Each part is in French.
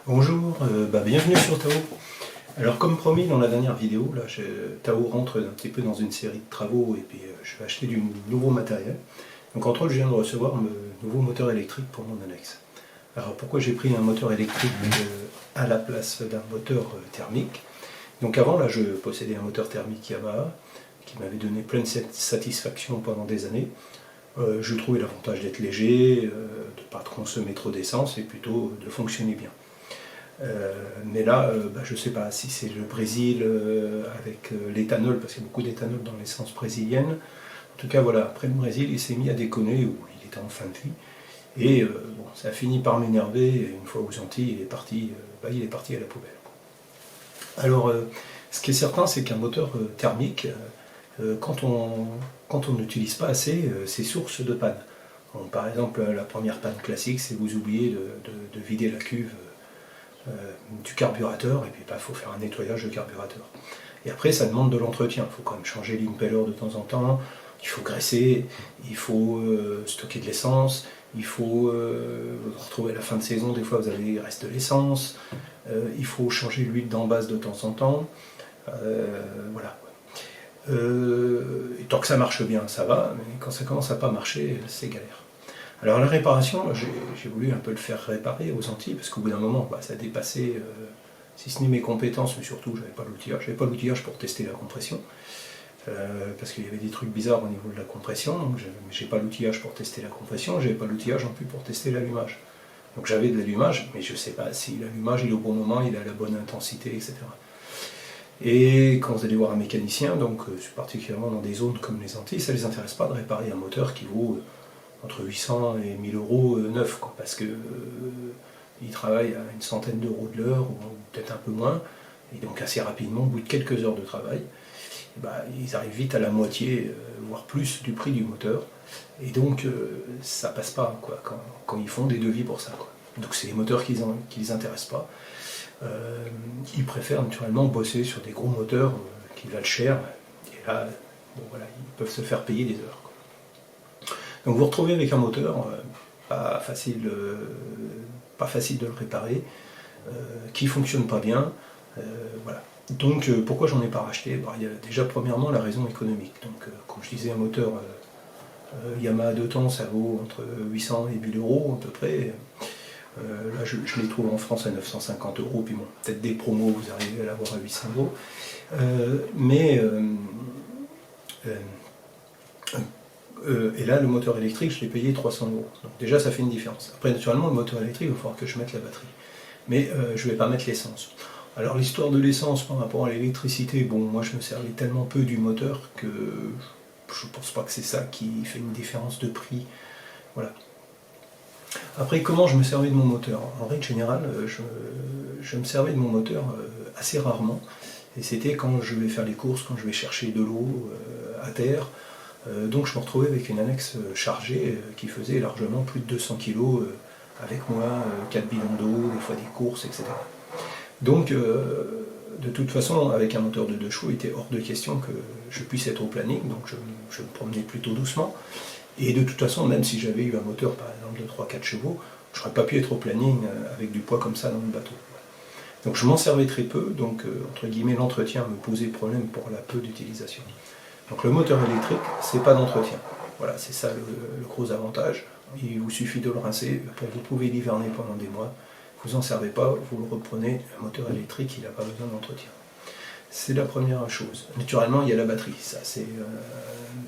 Bonjour, bienvenue sur Tao. Alors comme promis dans la dernière vidéo, là, Tao rentre un petit peu dans une série de travaux et puis je vais acheter du nouveau matériel. Donc entre autres je viens de recevoir un nouveau moteur électrique pour mon annexe. Alors pourquoi j'ai pris un moteur électrique à la place d'un moteur thermique? Donc avant là je possédais un moteur thermique Yamaha qui m'avait donné plein de satisfaction pendant des années. Je trouvais l'avantage d'être léger, de ne pas consommer trop d'essence et plutôt de fonctionner bien. Mais là, je ne sais pas si c'est le Brésil avec l'éthanol, parce qu'il y a beaucoup d'éthanol dans l'essence brésilienne. En tout cas, voilà, après le Brésil, il s'est mis à déconner, ou il était en fin de vie. Et ça a fini par m'énerver, et une fois aux Antilles, il est parti à la poubelle. Alors, ce qui est certain, c'est qu'un moteur thermique, quand on n'utilise pas assez, c'est source de panne. Donc, par exemple, la première panne classique, c'est vous oubliez de vider la cuve du carburateur, et puis il faut faire un nettoyage de carburateur. Et après, ça demande de l'entretien. Il faut quand même changer l'impeller de temps en temps, il faut graisser, il faut stocker de l'essence, il faut retrouver à la fin de saison, des fois il reste de l'essence, il faut changer l'huile d'embase de temps en temps. Voilà. Et tant que ça marche bien, ça va, mais quand ça commence à pas marcher, c'est galère. Alors la réparation, j'ai voulu un peu le faire réparer aux Antilles, parce qu'au bout d'un moment, ça a dépassé, si ce n'est mes compétences, mais surtout, j'avais pas l'outillage. J'avais pas l'outillage pour tester la compression, parce qu'il y avait des trucs bizarres au niveau de la compression, donc j'ai pas l'outillage pour tester la compression, j'avais pas l'outillage non plus pour tester l'allumage. Donc j'avais de l'allumage, mais je sais pas si l'allumage il est au bon moment, il a la bonne intensité, etc. Et quand vous allez voir un mécanicien, donc particulièrement dans des zones comme les Antilles, ça ne les intéresse pas de réparer un moteur qui vaut entre 800 et 1000 euros neuf, parce que ils travaillent à une centaine d'euros de l'heure, ou peut-être un peu moins, et donc assez rapidement, au bout de quelques heures de travail, ils arrivent vite à la moitié, voire plus du prix du moteur, et donc ça passe pas quand ils font des devis pour ça. Donc c'est les moteurs qui les intéressent pas. Ils préfèrent naturellement bosser sur des gros moteurs qui valent cher, et là, ils peuvent se faire payer des heures. Donc vous vous retrouvez avec un moteur pas facile de le réparer, qui ne fonctionne pas bien. Voilà. Donc pourquoi j'en ai pas racheté? Il y a déjà premièrement la raison économique. Donc comme je disais, un moteur Yamaha 2 temps, ça vaut entre 800 et 1000 euros à peu près. Là je les trouve en France à 950 euros, puis bon, peut-être des promos, vous arrivez à l'avoir à 800 euros. Et là, le moteur électrique, je l'ai payé 300 euros. Donc déjà, ça fait une différence. Après, naturellement, le moteur électrique, il va falloir que je mette la batterie. Mais je ne vais pas mettre l'essence. Alors, l'histoire de l'essence par rapport à l'électricité, moi, je me servais tellement peu du moteur que je ne pense pas que c'est ça qui fait une différence de prix. Voilà. Après, comment je me servais de mon moteur? En règle générale, je me servais de mon moteur assez rarement. Et c'était quand je vais faire les courses, quand je vais chercher de l'eau à terre. Donc je me retrouvais avec une annexe chargée qui faisait largement plus de 200 kg avec moi, 4 bidons d'eau, des fois des courses, etc. Donc de toute façon, avec un moteur de 2 chevaux, il était hors de question que je puisse être au planning, donc je me promenais plutôt doucement. Et de toute façon, même si j'avais eu un moteur par exemple de 3-4 chevaux, je n'aurais pas pu être au planning avec du poids comme ça dans le bateau. Donc je m'en servais très peu, donc entre guillemets l'entretien me posait problème pour la peu d'utilisation. Donc le moteur électrique, c'est pas d'entretien. Voilà, c'est ça le gros avantage. Il vous suffit de le rincer, vous pouvez l'hiverner pendant des mois. Vous n'en servez pas, vous le reprenez, un moteur électrique, il n'a pas besoin d'entretien. C'est la première chose. Naturellement, il y a la batterie, ça c'est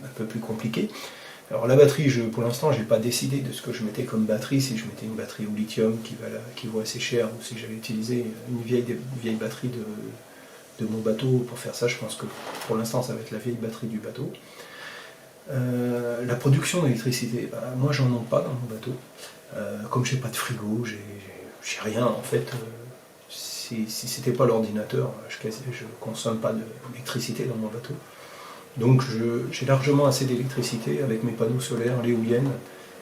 un peu plus compliqué. Alors la batterie, pour l'instant, je n'ai pas décidé de ce que je mettais comme batterie, si je mettais une batterie au lithium qui vaut assez cher, ou si j'avais utilisé une vieille batterie de mon bateau. Pour faire ça, je pense que pour l'instant ça va être la vieille batterie du bateau. La production d'électricité, moi j'en ai pas dans mon bateau. Comme j'ai pas de frigo, j'ai rien en fait. Si c'était pas l'ordinateur, je consomme pas d'électricité dans mon bateau. Donc j'ai largement assez d'électricité avec mes panneaux solaires, l'éolienne,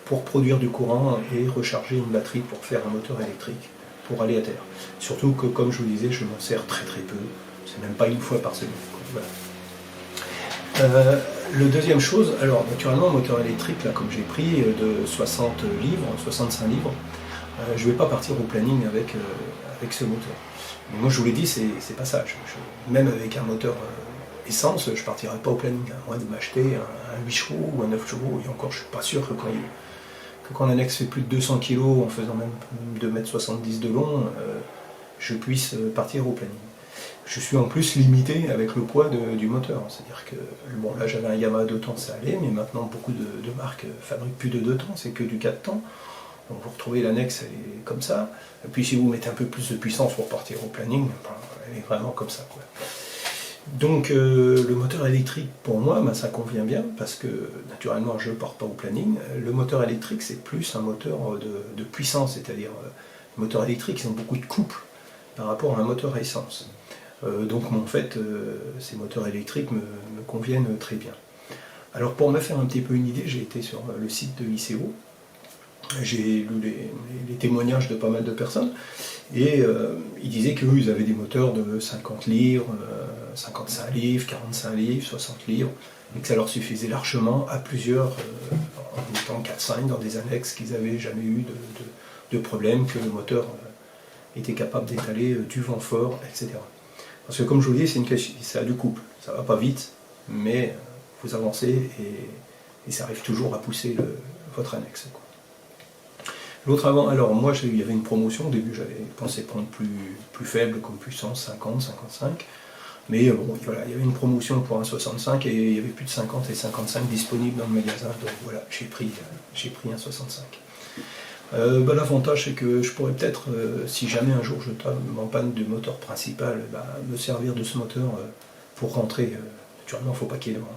pour produire du courant et recharger une batterie pour faire un moteur électrique pour aller à terre. Surtout que, comme je vous disais, je m'en sers très très peu. C'est même pas une fois par semaine. Voilà. Le deuxième chose, alors naturellement, moteur électrique, là, comme j'ai pris, de 60 livres, 65 livres. je ne vais pas partir au planning avec ce moteur. Mais moi je vous l'ai dit, c'est pas ça. Même avec un moteur essence, je ne partirai pas au planning, à moins de m'acheter un 8 chevaux ou un 9 chevaux, et encore je ne suis pas sûr que quand l'annexe fait plus de 200 kg en faisant même 2,70 m de long, je puisse partir au planning. Je suis en plus limité avec le poids du moteur, c'est-à-dire que, bon là j'avais un Yamaha 2 temps, ça allait, mais maintenant beaucoup de marques fabriquent plus de 2 temps, c'est que du 4 temps. Donc vous retrouvez l'annexe, elle est comme ça, et puis si vous mettez un peu plus de puissance pour partir au planning, elle est vraiment comme ça, quoi. Donc le moteur électrique pour moi ça convient bien parce que naturellement je ne pars pas au planning. Le moteur électrique c'est plus un moteur de puissance, c'est-à-dire les moteurs électriques ils ont beaucoup de couple par rapport à un moteur à essence. Donc en fait ces moteurs électriques me conviennent très bien. Alors pour me faire un petit peu une idée, j'ai été sur le site de ICO, j'ai lu les témoignages de pas mal de personnes et ils disaient qu'eux ils avaient des moteurs de 50 livres, 55 livres, 45 livres, 60 livres, et que ça leur suffisait largement à plusieurs, en étant 4-5 dans des annexes qu'ils n'avaient jamais eu de problème, que le moteur était capable d'étaler du vent fort, etc. Parce que comme je vous dis, c'est du couple, ça va pas vite, mais vous avancez et ça arrive toujours à pousser votre annexe, quoi. L'autre avant, alors moi il y avait une promotion, au début j'avais pensé prendre plus faible comme puissance, 50, 55, mais bon voilà, il y avait une promotion pour un 65 et il y avait plus de 50 et 55 disponibles dans le magasin, donc voilà, j'ai pris un 65. L'avantage c'est que je pourrais peut-être, si jamais un jour je tombe en panne du moteur principal, me servir de ce moteur pour rentrer, naturellement il ne faut pas qu'il y ait de vent,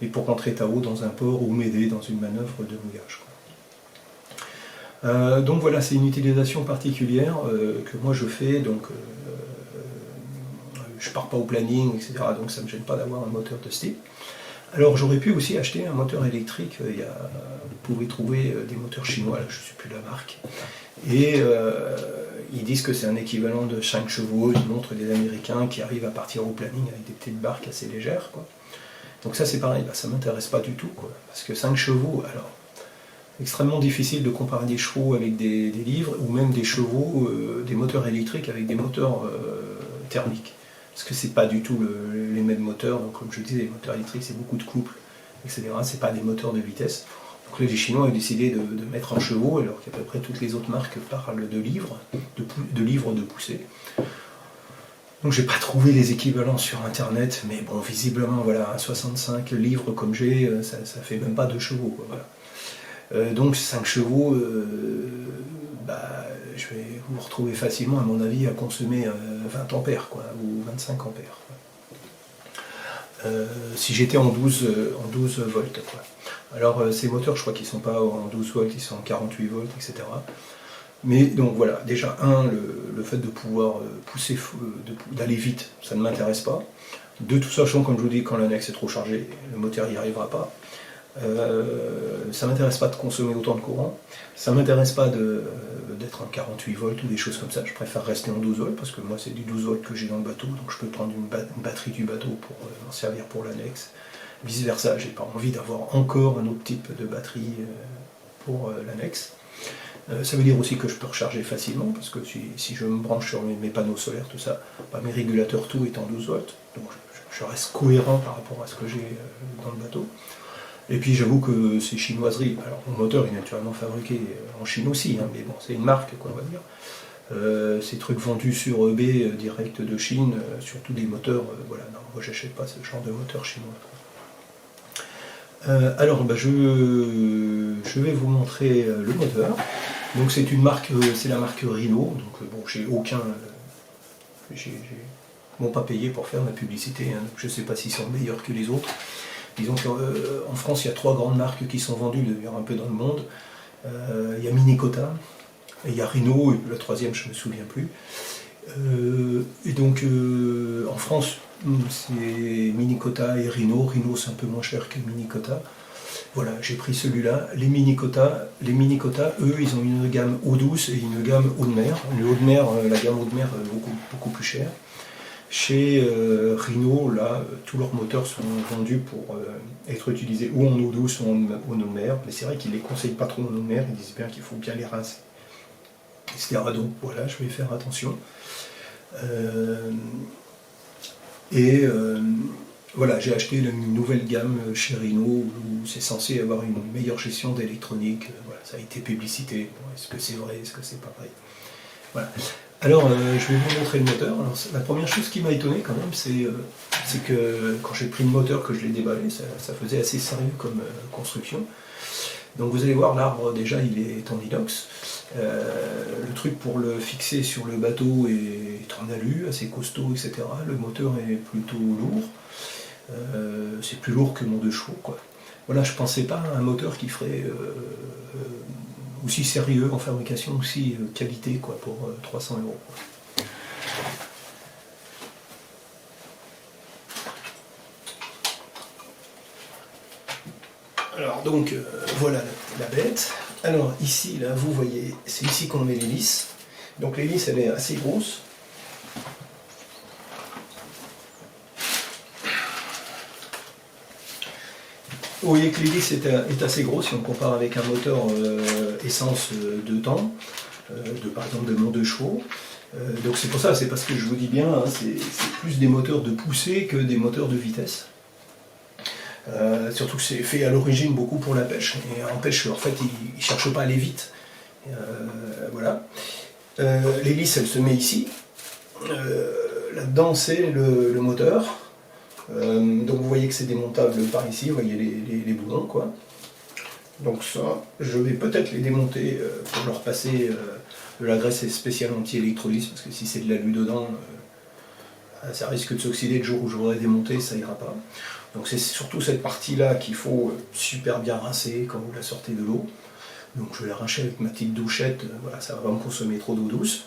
mais pour rentrer Tao dans un port ou m'aider dans une manœuvre de mouillage, quoi. Donc voilà, c'est une utilisation particulière que moi je fais, donc je pars pas au planning, etc. Donc ça ne me gêne pas d'avoir un moteur de ce type. Alors j'aurais pu aussi acheter un moteur électrique, vous pouvez trouver des moteurs chinois, là je ne sais plus la marque, et ils disent que c'est un équivalent de 5 chevaux, ils montrent des Américains qui arrivent à partir au planning avec des petites barques assez légères, quoi. Donc ça c'est pareil, ça ne m'intéresse pas du tout, quoi, parce que 5 chevaux, alors extrêmement difficile de comparer des chevaux avec des livres, ou même des chevaux, des moteurs électriques avec des moteurs thermiques. Parce que c'est pas du tout les mêmes moteurs, donc comme je disais, les moteurs électriques c'est beaucoup de couple, etc. C'est pas des moteurs de vitesse. Donc là, les Chinois ont décidé de mettre en chevaux, alors qu'à peu près toutes les autres marques parlent de livres, de livres de poussée. Donc j'ai pas trouvé les équivalents sur internet, mais bon, visiblement, voilà, un 65 livres comme j'ai, ça fait même pas 2 chevaux, quoi, voilà. Donc 5 chevaux, je vais vous retrouver facilement, à mon avis, à consommer 20 ampères, quoi, ou 25 ampères. Si j'étais en 12 volts, quoi. Alors ces moteurs, je crois qu'ils ne sont pas en 12 volts, ils sont en 48 volts, etc. Mais donc voilà, déjà, le fait de pouvoir pousser, d'aller vite, ça ne m'intéresse pas. De toute façon, comme je vous dis, quand l'annexe est trop chargée, le moteur n'y arrivera pas. Ça m'intéresse pas de consommer autant de courant, ça m'intéresse pas d'être en 48 volts ou des choses comme ça, je préfère rester en 12 volts parce que moi c'est du 12 volts que j'ai dans le bateau, donc je peux prendre une batterie du bateau pour m'en servir pour l'annexe, vice versa, j'ai pas envie d'avoir encore un autre type de batterie pour l'annexe. Ça veut dire aussi que je peux recharger facilement parce que si je me branche sur mes panneaux solaires, tout ça, mes régulateurs, tout est en 12 volts, donc je reste cohérent par rapport à ce que j'ai dans le bateau. Et puis j'avoue que c'est chinoiserie. Alors mon moteur est naturellement fabriqué en Chine aussi, hein, mais bon, c'est une marque, quoi, on va dire. Ces trucs vendus sur eBay direct de Chine, surtout des moteurs, voilà, non, moi j'achète pas ce genre de moteur chinois, quoi. Alors je vais vous montrer le moteur. Donc c'est une marque, c'est la marque Rhino, donc bon, j'ai aucun. Ils m'ont pas payé pour faire ma publicité, hein, donc je ne sais pas s'ils sont meilleurs que les autres. Disons qu'en France, il y a 3 grandes marques qui sont vendues, d'ailleurs un peu dans le monde. Il y a Minicotta, il y a Rhino, et la troisième, je ne me souviens plus. Et donc, en France, c'est Minicotta et Rhino. Rhino, c'est un peu moins cher que Minicotta. Voilà, j'ai pris celui-là. Les Minicotta, eux, ils ont une gamme eau douce et une gamme eau de mer. Le haut de mer, la gamme eau de mer, beaucoup plus chère. Chez Rhino, là, tous leurs moteurs sont vendus pour être utilisés ou en eau douce ou en eau de mer, mais c'est vrai qu'ils ne les conseillent pas trop en eau de mer, ils disent bien qu'il faut bien les rincer. etc. Donc voilà, je vais faire attention. Voilà, j'ai acheté une nouvelle gamme chez Rhino où c'est censé avoir une meilleure gestion d'électronique. Voilà, ça a été publicité. Bon, est-ce que c'est vrai, est-ce que c'est pas vrai? Voilà. Alors, je vais vous montrer le moteur. Alors, la première chose qui m'a étonné quand même, c'est que quand j'ai pris le moteur, que je l'ai déballé, ça faisait assez sérieux comme construction. Donc vous allez voir, l'arbre déjà il est en inox. Le truc pour le fixer sur le bateau est en alu, assez costaud, etc. Le moteur est plutôt lourd. C'est plus lourd que mon 2 chevaux, quoi. Voilà, je pensais pas à un moteur qui ferait aussi sérieux en fabrication, aussi qualité, quoi, pour 300 €. Alors donc voilà la bête. Alors ici, là, vous voyez, c'est ici qu'on met l'hélice. Donc l'hélice, elle est assez grosse. Vous voyez que l'hélice est assez grosse si on compare avec un moteur essence 2 temps, par exemple de mon 2 chevaux. Donc c'est pour ça, c'est parce que je vous dis bien, hein, c'est plus des moteurs de poussée que des moteurs de vitesse. Surtout que c'est fait à l'origine beaucoup pour la pêche. Et en pêche, en fait, ils ne cherchent pas à aller vite. Voilà. L'hélice, elle se met ici. Là-dedans, c'est le moteur. Donc vous voyez que c'est démontable par ici, vous voyez les boulons, quoi. Donc ça, je vais peut-être les démonter pour leur passer de la graisse spéciale anti-électrolyse, parce que si c'est de l'alu dedans, ça risque de s'oxyder le jour où je voudrais démonter, ça ira pas. Donc c'est surtout cette partie-là qu'il faut super bien rincer quand vous la sortez de l'eau. Donc je vais la rincer avec ma petite douchette, voilà, ça va pas me consommer trop d'eau douce.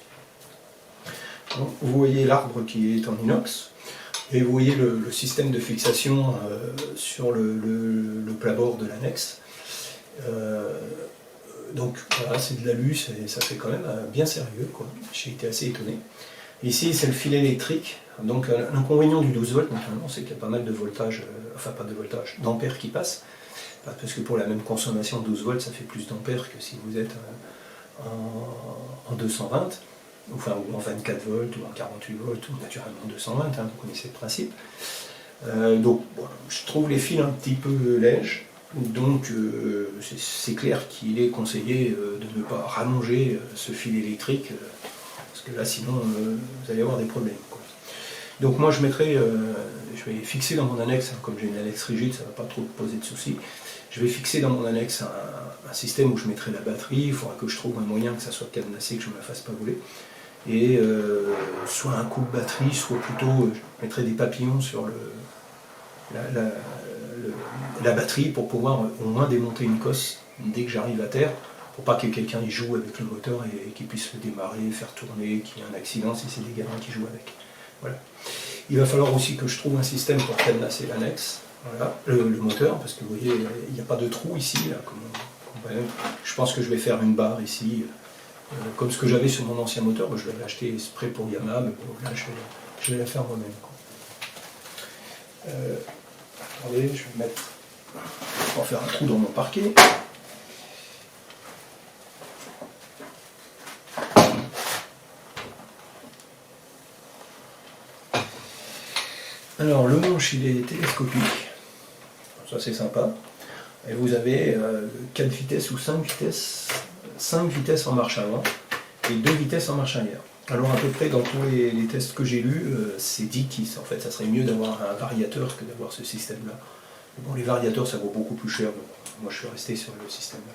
Donc, vous voyez l'arbre qui est en inox. Et vous voyez le système de fixation sur le plat-bord de l'annexe. Donc voilà, c'est de l'alu, ça fait quand même bien sérieux, quoi. J'ai été assez étonné. Ici, c'est le fil électrique. Donc l'inconvénient du 12 volts, naturellement, c'est qu'il y a pas mal de voltage, enfin pas de voltage, d'ampères qui passent. Parce que pour la même consommation de 12 volts, ça fait plus d'ampères que si vous êtes en 220. Enfin, ou en 24 volts, ou en 48 volts, ou naturellement 220, hein, vous connaissez le principe. Donc, bon, je trouve les fils un petit peu lèges, donc c'est clair qu'il est conseillé de ne pas rallonger ce fil électrique, parce que là, sinon, vous allez avoir des problèmes, quoi. Donc moi, je vais fixer dans mon annexe, hein, comme j'ai une annexe rigide, ça ne va pas trop poser de soucis, je vais fixer dans mon annexe un système où je mettrai la batterie. Il faudra que je trouve un moyen que ça soit cadenassé, que je ne me la fasse pas voler. Et soit un coup de batterie, soit plutôt je mettrai des papillons sur la batterie pour pouvoir au moins démonter une cosse dès que j'arrive à terre, pour pas que quelqu'un y joue avec le moteur et qu'il puisse le démarrer, faire tourner, qu'il y ait un accident si c'est des gamins qui jouent avec. Voilà. Il va falloir aussi que je trouve un système pour cadenasser l'annexe, voilà, le moteur, parce que vous voyez, il n'y a pas de trou ici. Là, je pense que je vais faire une barre ici. Comme ce que j'avais sur mon ancien moteur, je l'avais acheté exprès pour Yamaha, mais bon, là je vais la faire moi-même. Attendez, je vais mettre. On va faire un trou dans mon parquet. Alors le manche il est télescopique, ça c'est sympa. Et vous avez 4 vitesses ou 5 vitesses en marche avant et 2 vitesses en marche arrière. Alors à peu près dans tous les tests que j'ai lus, c'est dit qu'en fait ça serait mieux d'avoir un variateur que d'avoir ce système-là. Bon, les variateurs ça vaut beaucoup plus cher, donc moi je suis resté sur le système-là.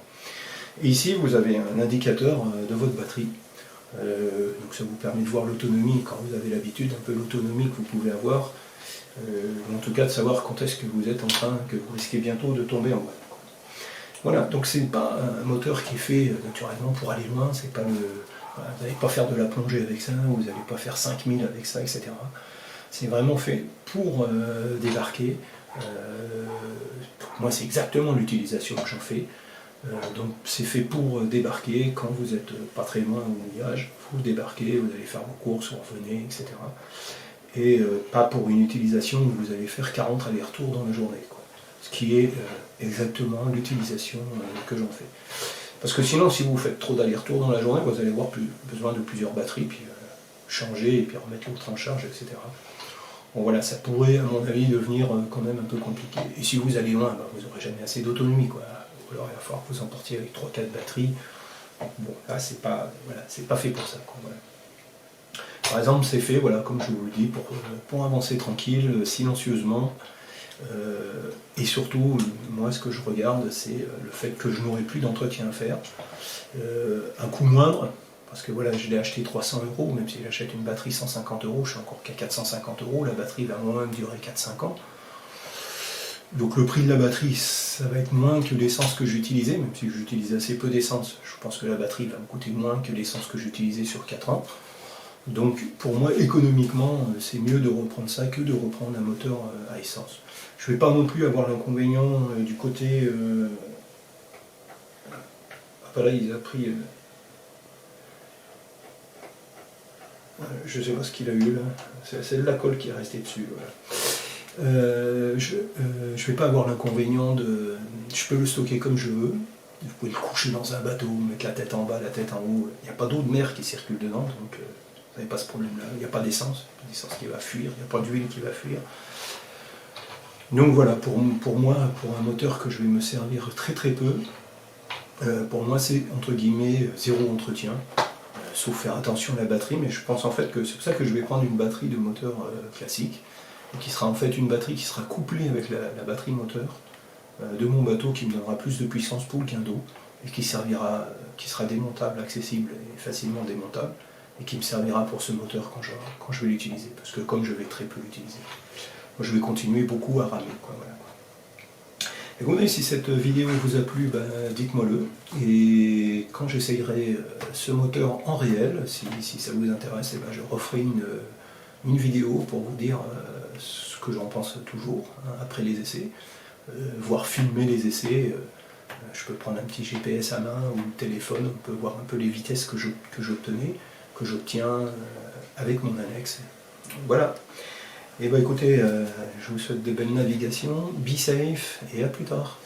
Et ici vous avez un indicateur de votre batterie. Donc ça vous permet de voir l'autonomie, quand vous avez l'habitude, un peu l'autonomie que vous pouvez avoir. En tout cas de savoir quand est-ce que vous êtes en train, que vous risquez bientôt de tomber en bas. Voilà, donc c'est pas un moteur qui est fait naturellement pour aller loin, c'est pas voilà, vous n'allez pas faire de la plongée avec ça, vous n'allez pas faire 5000 avec ça, etc. C'est vraiment fait pour débarquer. Moi c'est exactement l'utilisation que j'en fais. Donc c'est fait pour débarquer quand vous n'êtes pas très loin au mouillage, vous débarquez, vous allez faire vos courses, vous revenez, etc. Et pas pour une utilisation où vous allez faire 40 allers-retours dans la journée, quoi. Ce qui est exactement l'utilisation que j'en fais. Parce que sinon, si vous faites trop d'allers-retours dans la journée, vous allez avoir besoin de plusieurs batteries, puis changer, et puis remettre l'autre en charge, etc. Bon voilà, ça pourrait, à mon avis, devenir quand même un peu compliqué. Et si vous allez loin, vous n'aurez jamais assez d'autonomie, quoi. Ou alors il va falloir que vous emportiez avec 3-4 batteries. Bon, là, c'est pas fait pour ça, quoi, voilà. Par exemple, c'est fait, voilà, comme je vous le dis, pour avancer tranquille, silencieusement. Et surtout, moi, ce que je regarde, c'est le fait que je n'aurai plus d'entretien à faire. Un coût moindre, parce que voilà, je l'ai acheté 300 €, même si j'achète une batterie 150 €, je suis encore qu'à 450 €, la batterie va moins me durer 4-5 ans. Donc le prix de la batterie, ça va être moins que l'essence que j'utilisais, même si j'utilisais assez peu d'essence. Je pense que la batterie va me coûter moins que l'essence que j'utilisais sur 4 ans. Donc pour moi, économiquement, c'est mieux de reprendre ça que de reprendre un moteur à essence. Je ne vais pas non plus avoir l'inconvénient du côté... Ah là, il a pris... je ne sais pas ce qu'il a eu là. C'est de la colle qui est restée dessus. Voilà. Je ne vais pas avoir l'inconvénient de... Je peux le stocker comme je veux. Vous pouvez le coucher dans un bateau, mettre la tête en bas, la tête en haut. Il n'y a pas d'eau de mer qui circule dedans, donc vous n'avez pas ce problème-là. Il n'y a pas d'essence qui va fuir, il n'y a pas d'huile qui va fuir. Donc voilà, pour moi, pour un moteur que je vais me servir très très peu, pour moi c'est entre guillemets zéro entretien, sauf faire attention à la batterie, mais je pense en fait que c'est pour ça que je vais prendre une batterie de moteur classique, qui sera en fait une batterie qui sera couplée avec la batterie moteur de mon bateau, qui me donnera plus de puissance pour le gain d'eau, et qui sera démontable, accessible et facilement démontable, et qui me servira pour ce moteur quand je vais l'utiliser, parce que comme je vais très peu l'utiliser. Moi, je vais continuer beaucoup à ramer, quoi, voilà. Écoutez, si cette vidéo vous a plu, dites-moi-le. Et quand j'essayerai ce moteur en réel, si ça vous intéresse, je referai une vidéo pour vous dire ce que j'en pense toujours, hein, après les essais, voire filmer les essais. Je peux prendre un petit GPS à main ou le téléphone, on peut voir un peu les vitesses que j'obtiens avec mon annexe. Voilà. Et écoutez, je vous souhaite de belles navigations, be safe et à plus tard.